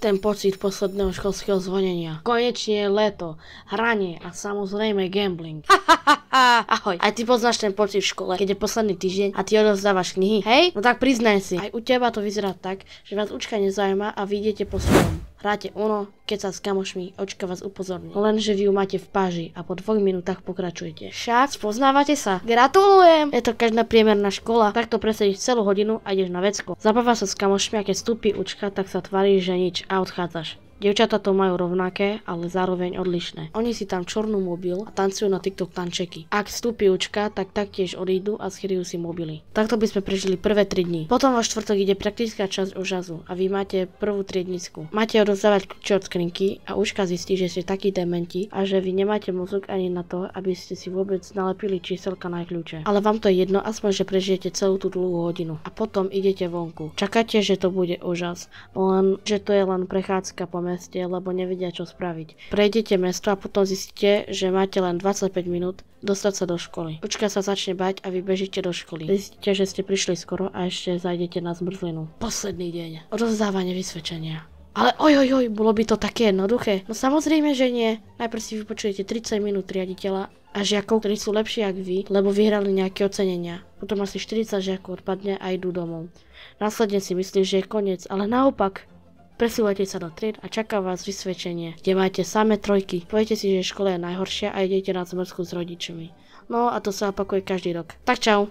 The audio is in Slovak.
ten pocit posledného školského zvonenia. Konečne je leto, hranie a samozrejme gambling. Ahoj, aj ty poznáš ten pocit v škole, keď je posledný týždeň a ty odovzdávaš knihy, hej? No tak priznaj si, aj u teba to vyzerá tak, že vás učka nezaujíma a vy idete po svojom. Hráte Uno, keď sa s kamošmi, očka vás upozorní. Lenže vy ju máte v páži a po 2 minútach pokračujete. Však, spoznávate sa. Gratulujem! Je to každá priemerná škola. Takto presedíš celú hodinu a ideš na vecko. Zabávaš sa s kamošmi a keď vstúpi učka, tak sa tváriš, že nič a odchádzaš. Dievčatá to majú rovnaké, ale zároveň odlišné. Oni si tam čornú mobil a tancujú na TikTok tančeky. Ak vstúpi učka, tak taktiež odídu a schyrujú si mobily. Takto by sme prežili prvé 3 dní. Potom vo štvrtok ide praktická časť o žazu a vy máte prvú triednisku. Máte odovzdávať kľúče od skrinky a učka zistí, že ste takí dementi a že vy nemáte mozog ani na to, aby ste si vôbec nalepili číselka na kľúče. Ale vám to je jedno, aspoň že prežijete celú tú dlhú hodinu. A potom idete vonku. Čakáte, že to bude úžas, len že to je len prechádzka po meste, lebo nevedia čo spraviť. Prejdete mesto a potom zistíte, že máte len 25 minút dostať sa do školy. Učka sa začne bať a vy bežíte do školy. Zistíte, že ste prišli skoro a ešte zajdete na zmrzlinu. Posledný deň. Odovzdávanie vysvedčenia. Ale ojojoj, bolo by to také jednoduché? No samozrejme, že nie. Najprv si vypočujete 30 minút riaditeľa a žiakov, ktorí sú lepší ako vy, lebo vyhrali nejaké ocenenia. Potom asi 40 žiakov odpadne a idú domov. Následne si myslíš, že je koniec, ale naopak. Presúvajte sa do tried a čaká vás vysvedčenie, kde máte samé trojky. Poviete si, že škola je najhoršia a idete na zmrzku s rodičmi. No a to sa opakuje každý rok. Tak čau.